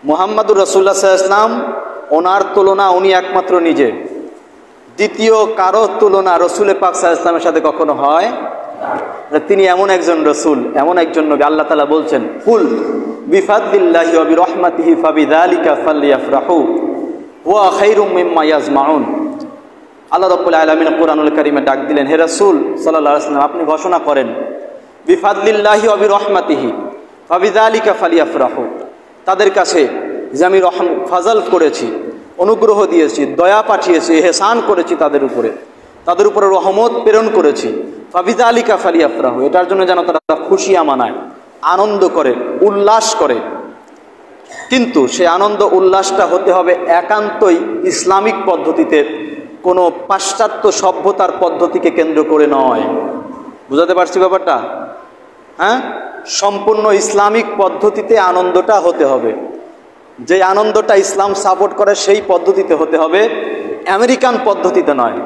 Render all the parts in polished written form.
মুহাম্মাদুর রাসূলুল্লাহ সাল্লাল্লাহু আলাইহি ওয়াসাল্লাম, ওনার তুলনা উনি একমাত্র নিজে, দ্বিতীয় কারো তুলনা রসুল পাক সাল্লাল্লাহু আলাইহি ওয়াসাল্লামের সাথে কখনো হয় না। তিনি এমন একজন রসুল, এমন একজন নবী। আল্লাহ তাআলা বলছেন, কুল বিফাদলিল্লাহি ওয়া বিরহমাতিহি ফাবিযালিকা ফালইফরাহু হুয়া খায়রুম মিম্মা ইয়াজমাউন। আল্লাহ রাব্বুল আলামিন কোরআনুল কারীমে ডাক দিলেন, হে রাসূল সাল্লাল্লাহু আলাইহি ওয়াসাল্লাম, আপনি ঘোষণা করেন বিফাদলিল্লাহি ওয়া বিরহমাতিহি ফাবিযালিকা ফালইফরাহু, তাদের কাছে যে আমি ফাজল করেছি, অনুগ্রহ দিয়েছি, দয়া পাঠিয়েছি, ইহসান করেছি তাদের উপরে রহমত প্রেরণ করেছি, ফাবিযালিকা ফালইফরাহু, এটার জন্য যেন তারা খুশি মানায়, আনন্দ করে, উল্লাস করে। কিন্তু সেই আনন্দ উল্লাসটা হতে হবে একান্তই ইসলামিক পদ্ধতিতে, কোনো পাশ্চাত্য সভ্যতার পদ্ধতিকে কেন্দ্র করে নয়। বুঝাতে পারছি ব্যাপারটা? হ্যাঁ, সম্পূর্ণ ইসলামিক পদ্ধতিতে আনন্দটা হতে হবে। যে আনন্দটা ইসলাম সাপোর্ট করে সেই পদ্ধতিতে হতে হবে, আমেরিকান পদ্ধতিতে নয়।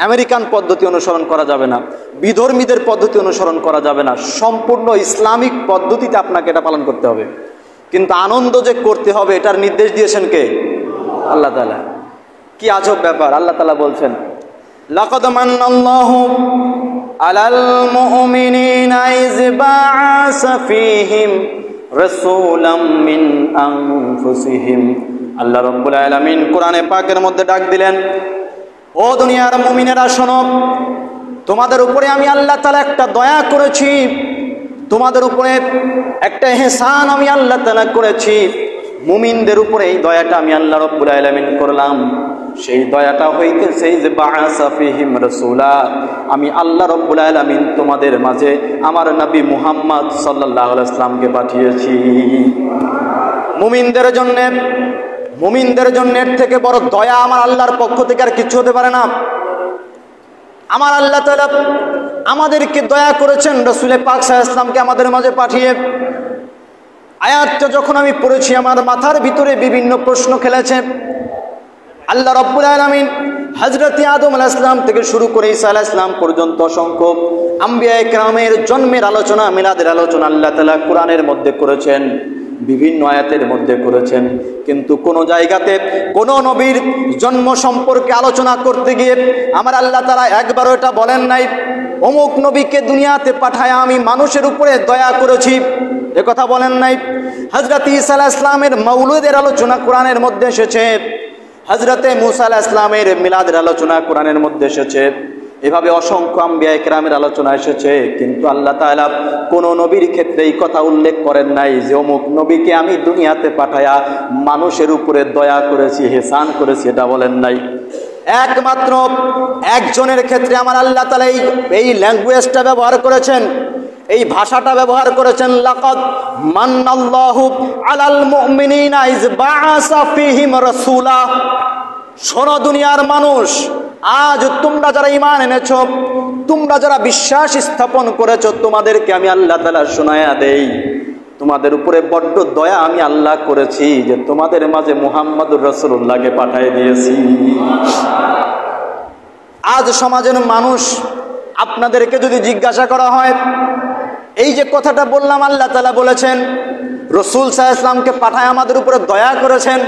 আমেরিকান পদ্ধতি অনুসরণ করা যাবে না, বিধর্মীদের পদ্ধতি অনুসরণ করা যাবে না। সম্পূর্ণ ইসলামিক পদ্ধতিতে আপনাকে এটা পালন করতে হবে। কিন্তু আনন্দ যে করতে হবে এটার নির্দেশ দিয়েছেন কে? আল্লাহ তাআলা। কি আজব ব্যাপার! আল্লাহ তাআলা বলছেন, লাকাদ মান্নাল্লাহু আলাল মুমিনিনা ইয বা'আসা ফীহিম রাসূলাম মিন আনফুসিহিম। আল্লাহ রাব্বুল আলামিন কোরআনে পাকের মধ্যে ডাক দিলেন, ও দুনিয়ার মুমিনেরা শোনো, তোমাদের উপরে আমি আল্লাহ তাআলা একটা দয়া করেছি, তোমাদের উপরে একটা ইহসান আমি আল্লাহ তাআলা করেছি। মুমিনদের উপরে এই দয়াটা আমি আল্লাহ রাব্বুল আলামিন করলাম। সেই দয়াটা হইতেছে যে বা'আসা ফীহিম রাসূলা, আমি আল্লাহ রাব্বুল আলামিন তোমাদের মাঝে আমার নবী মুহাম্মদ সাল্লাল্লাহু আলাইহি ওয়াসাল্লামকে পাঠিয়েছি। মুমিনদের জন্য এর থেকে বড় দয়া আমার আল্লাহর পক্ষ থেকে আর কিছু হতে পারে না। আমার আল্লাহ তাআলা আমাদেরকে দয়া করেছেন রাসূল পাক সাল্লাল্লাহু আলাইহি ওয়াসাল্লামকে আমাদের মাঝে পাঠিয়ে। আয়াতটা যখন আমি পড়েছি আমার মাথার ভিতরে বিভিন্ন প্রশ্ন খেলেছে। আল্লাহ রাব্বুল আলামিন হযরত আদম আলাইহিস সালাম থেকে শুরু করে ঈসা আলাইহিস সালাম পর্যন্ত অসংখ্য আম্বিয়ায়ে কেরামের জন্মের আলোচনা, মিলাদের আলোচনা আল্লাহ তাআলা কোরআনের মধ্যে করেছেন, বিভিন্ন আয়াতের মধ্যে করেছেন। কিন্তু কোন জায়গাতে কোন নবীর জন্ম সম্পর্কে আলোচনা করতে গিয়ে আমার আল্লাহ তাআলা একবারও এটা বলেন নাই অমুক নবীকে দুনিয়াতে পাঠায় আমি মানুষের উপরে দয়া করেছি, এ কথা বলেন নাই। হযরত ঈসা আলাইহিস সালামের মাউলুদের আলোচনা কোরআনের মধ্যে এসেছে, হযরতে মুসা আলাইহিস সালামের মিলাদের আলোচনা কোরআনের মধ্যে এসেছে, এভাবে অসংখ্য আম্বিয়ায়ে কেরামের আলোচনা এসেছে। কিন্তু আল্লাহ তাআলা কোন নবীর ক্ষেত্রে এই কথা উল্লেখ করেন নাই যে অমুক নবীকে আমি দুনিয়াতে পাঠায়া মানুষের উপরে দয়া করেছি, ইহসান করেছি, এটা বলেন নাই। একমাত্র একজনের ক্ষেত্রে আমার আল্লাহ তাআলা এই ল্যাঙ্গুয়েজটা ব্যবহার করেছেন, এই ভাষাটা ব্যবহার করেছেন, লাকাদ মান্নাল্লাহু আলাল মুমিনিনা ইয বা'আসা ফীহিম রাসূলা। শোনো দুনিয়ার মানুষ, আজ তোমরা যারা ঈমান এনেছো, তোমরা যারা বিশ্বাস স্থাপন করেছো, তোমাদেরকে আমি আল্লাহ তাআলা শোনায়া দেই, তোমাদের উপরে বড্ড দয়া আমি আল্লাহ করেছি যে তোমাদের মাঝে মুহাম্মদুর রাসূলুল্লাহকে পাঠিয়ে দিয়েছি। আজ সমাজের মানুষ, আপনাদেরকে যদি জিজ্ঞাসা করা হয় এই যে কথাটা বললাম আল্লাহ তাআলা বলেছেন রাসূল সাল্লাল্লাহু আলাইহি ওয়াসাল্লামকে পাঠায় আমাদের উপরে দয়া করেছেন,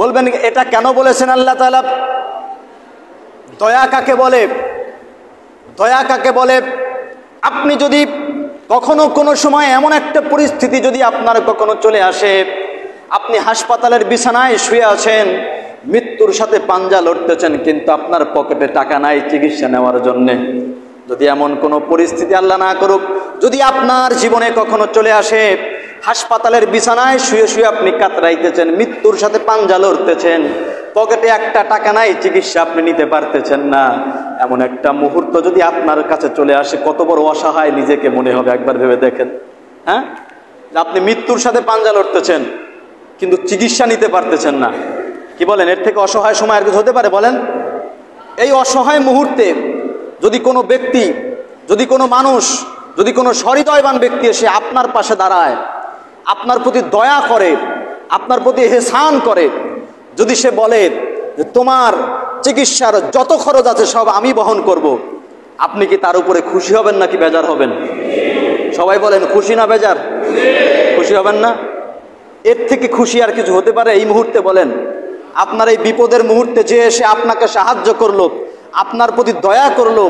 বলবেন এটা কেন বলেছেন আল্লাহ তাআলা? দয়া কাকে বলে? দয়া কাকে বলে? আপনি যদি কখনো কোনো সময় এমন একটা পরিস্থিতি যদি আপনার কখনো চলে আসে, আপনি হাসপাতালের বিছানায় শুয়ে আছেন, মৃত্যুর সাথে পাঞ্জা লড়তেছেন, কিন্তু আপনার পকেটে টাকা নাই চিকিৎসা নেওয়ার জন্যে, যদি এমন কোনো পরিস্থিতি আল্লাহ না করুক যদি আপনার জীবনে কখনো চলে আসে, হাসপাতালের বিছানায় শুয়ে শুয়ে আপনি কাতরাইতেছেন, মৃত্যুর সাথে পাঞ্জা লড়তেছেন, পকেটে একটা টাকা নাই, চিকিৎসা আপনি নিতে পারতেছেন না, এমন একটা মুহূর্ত যদি আপনার কাছে চলে আসে, কত বড় অসহায় নিজেকে মনে হবে একবার ভেবে দেখেন। হ্যাঁ, আপনি মৃত্যুর সাথে পাঞ্জা লড়তেছেন কিন্তু চিকিৎসা নিতে পারতেছেন না। কি বলেন, এর থেকে অসহায় সময় আর কিছু হতে পারে বলেন? এই অসহায় মুহূর্তে যদি কোনো ব্যক্তি, যদি কোনো মানুষ, যদি কোনো সহৃদয়বান ব্যক্তি এসে আপনার পাশে দাঁড়ায়, আপনার প্রতি দয়া করে, আপনার প্রতি ইহসান করে, যদি সে বলে যে তোমার চিকিৎসার যত খরচ আছে সব আমি বহন করব, আপনি কি তার উপরে খুশি হবেন নাকি বেজার হবেন? সবাই বলেন খুশি না বেজার? খুশি হবেন না? এর থেকে খুশি আর কিছু হতে পারে এই মুহূর্তে? বলেন, আপনার এই বিপদের মুহূর্তে যে এসে আপনাকে সাহায্য করলো, আপনার প্রতি দয়া করলো,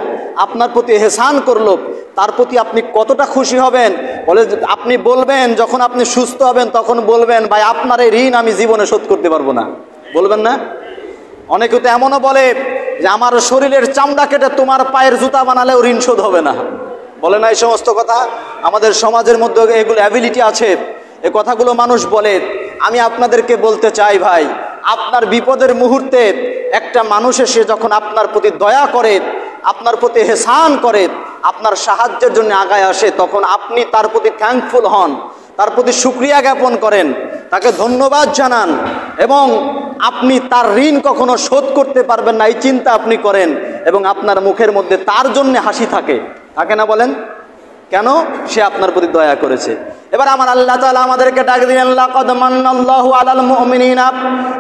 আপনার প্রতি এহসান করলো, তার প্রতি আপনি কতটা খুশি হবেন? বলে আপনি বলবেন, যখন আপনি সুস্থ হবেন তখন বলবেন, ভাই আপনার এই ঋণ আমি জীবনে শোধ করতে পারবো না। বলবেন না? অনেকে তো এমনও বলে যে আমার শরীরের চামড়া কেটে তোমার পায়ের জুতা বানালেও ঋণ শোধ হবে না। বলে না এই সমস্ত কথা? আমাদের সমাজের মধ্যে এগুলো অ্যাবিলিটি আছে, এ কথাগুলো মানুষ বলে। আমি আপনাদেরকে বলতে চাই ভাই, আপনার বিপদের মুহূর্তে একটা মানুষ এসে যখন আপনার প্রতি দয়া করে, আপনার প্রতি এহসান করে, আপনার সাহায্যের জন্য আগায় আসে, তখন আপনি তার প্রতি থ্যাঙ্কফুল হন, তার প্রতি শুকরিয়া জ্ঞাপন করেন, তাকে ধন্যবাদ জানান, এবং আপনি তার ঋণ কখনো শোধ করতে পারবেন না এই চিন্তা আপনি করেন, এবং আপনার মুখের মধ্যে তার জন্য হাসি থাকে না? বলেন কেন? সে আপনার প্রতি দয়া করেছে। এবার আমার আল্লাহ তাআলা আমাদেরকে ডাক দিলেন, লাকাদ মান্নাল্লাহু আলাল মুমিনিনা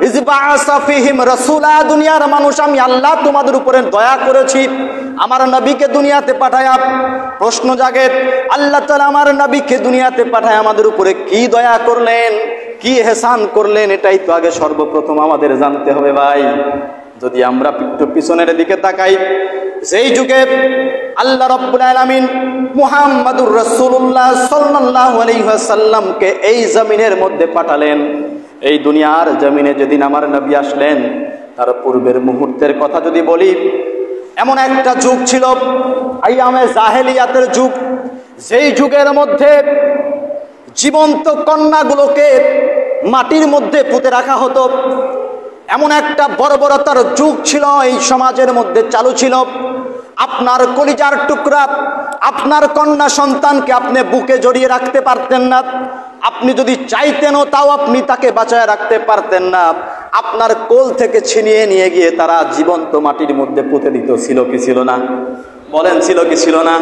ইয বাআসা ফীহিম রাসূলা। দুনিয়ার মানুষ, আমি আল্লাহ তোমাদের উপরে দয়া করেছি আমার নবীকে দুনিয়াতে পাঠায়া। প্রশ্ন জাগে, আল্লাহ তাআলা আমার নবীকে দুনিয়াতে পাঠায় আমাদের উপরে কি দয়া করলেন, কি ইহসান করলেন? এটাই তো আগে সর্বপ্রথম আমাদের জানতে হবে ভাই। যদি আমরা একটু পিছনের দিকে তাকাই, সেই যুগে আল্লাহ রাব্বুল আলামিন মুহাম্মাদুর রাসূলুল্লাহ সাল্লাল্লাহু আলাইহি ওয়াসাল্লামকে এই জমিনের মধ্যে পাঠালেন। এই দুনিয়ার জমিনে যেদিন আমার নবী আসলেন, তার পূর্বের মুহূর্তের কথা যদি বলি, এমন একটা যুগ ছিল আইয়ামে জাহেলিয়াতের যুগ, যেই যুগের মধ্যে জীবন্ত কন্যাগুলোকে মাটির মধ্যে পুঁতে রাখা হতো। এমন একটা বর্বরতার যুগ ছিল এই সমাজের মধ্যে চালু ছিল। আপনার কলিজার টুকরা, আপনার কন্যা সন্তানকে আপনি বুকে জড়িয়ে রাখতে পারতেন না। আপনি যদি চাইতেনও তাও আপনি তাকে বাঁচায় রাখতে পারতেন না। আপনার কোল থেকে ছিনিয়ে নিয়ে গিয়ে তারা জীবন্ত মাটির মধ্যে পুঁতে দিত। ছিল কি ছিল না? বলেন ছিল কি ছিল না?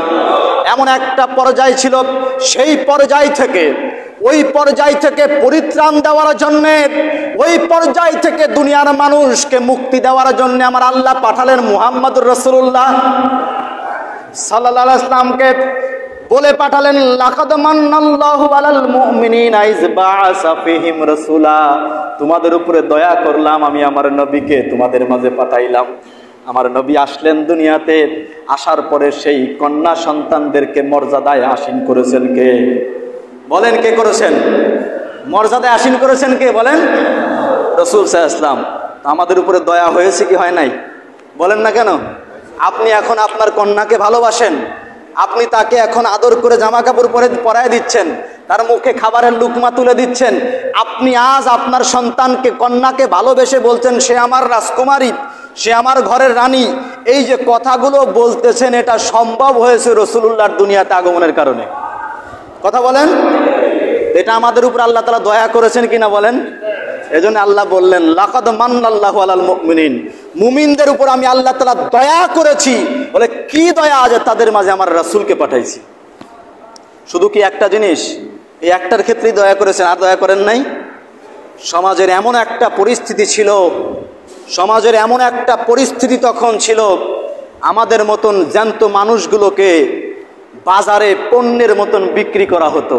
এমন একটা পর্যায় ছিল। সেই পর্যায় থেকে, ওই পর্যায় থেকে পরিত্রাণ দেওয়ার জন্য, ওই পর্যায় থেকে দুনিয়ার মানুষকে মুক্তি দেওয়ার জন্য আমার আল্লাহ পাঠালেন মুহাম্মদুর রাসূলুল্লাহ সাল্লাল্লাহু আলাইহি ওয়াসাল্লামকে। বলে পাঠালেন, লাকাদ মান্নাল্লাহু আলাল মুমিনিনা ইয বাআসা ফীহিম রাসূলা। তোমাদের উপরে দয়া করলাম, আমি আমার নবীকে তোমাদের মাঝে পাঠাইলাম। আমার নবী আসলেন দুনিয়াতে, আসার পরে সেই কন্যা সন্তানদেরকে মর্যাদায় আসীন করেছেন কে? বলেন কে করেছেন? মর্যাদায় আসীন করেছেন কে? বলেন রাসূল সাল্লাল্লাহু আলাইহি ওয়াসাল্লাম। আমাদের উপরে দয়া হয়েছে কি হয় নাই? বলেন না কেন? আপনি এখন আপনার কন্যাকে ভালোবাসেন, আপনি তাকে এখন আদর করে জামা কাপড় পরায় দিচ্ছেন, তার মুখে খাবারের লুকমা তুলে দিচ্ছেন। আপনি আজ আপনার সন্তানকে, কন্যাকে ভালোবেসে বলছেন সে আমার রাজকুমারী, সে আমার ঘরের রানী। এই যে কথাগুলো বলতেছেন, এটা সম্ভব হয়েছে রাসূলুল্লাহর দুনিয়াতে আগমনের কারণে। কথা বলেন, এটা আমাদের উপর আল্লাহ তাআলা দয়া করেছেন কিনা বলেন? এজন্য আল্লাহ বললেন, লাকাদ মান্নাল্লাহু আলাল মুমিনিন। মুমিনদের উপর আমি আল্লাহ তাআলা দয়া করেছি। বলে কি দয়া? আজ তাদের মাঝে আমার রাসূলকে পাঠাইছি। শুধু কি একটা জিনিস? এই একটার ক্ষেত্রেই দয়া করেছেন, আর দয়া করেন নাই? সমাজের এমন একটা পরিস্থিতি ছিল, সমাজের এমন একটা পরিস্থিতি তখন ছিল, আমাদের মতন জ্যান্ত মানুষগুলোকে বাজারে পণ্যের মতন বিক্রি করা হতো।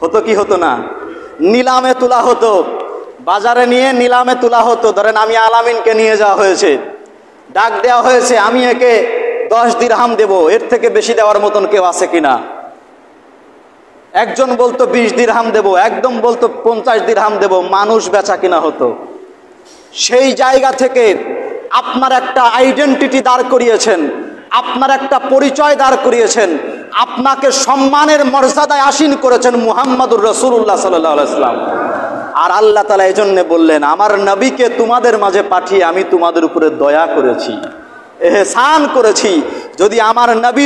হতো কি হতো না? নিলামে তোলা হতো, বাজারে নিয়ে নিলামে তোলা হতো। ধরেন আমি আলামিনকে নিয়ে যাওয়া হয়েছে, ডাক দেওয়া হয়েছে, আমি একে 10 দিরহাম দেব, এর থেকে বেশি দেওয়ার মতন কেউ আছে কিনা? একজন বলতো 20 দিরহাম দেব, একদম বলতো 50 দিরহাম দেব। মানুষ বেচা কিনা হতো। সেই জায়গা থেকে আপনার একটা আইডেন্টিটি দাঁড় করিয়েছেন, আপনার একটা পরিচয় দাঁড় করিয়েছেন, আপনাকে সম্মানের মর্যাদায় আসীন করেছেন মুহাম্মাদুর রাসূলুল্লাহ সাল্লাল্লাহু আলাইহি ওয়াসাল্লাম। আর আল্লাহ তাআলা এজন্য বললেন, আমার নবীকে তোমাদের মাঝে পাঠিয়ে আমি তোমাদের উপরে দয়া করেছি, এহসান করেছি। যদি আমার নবী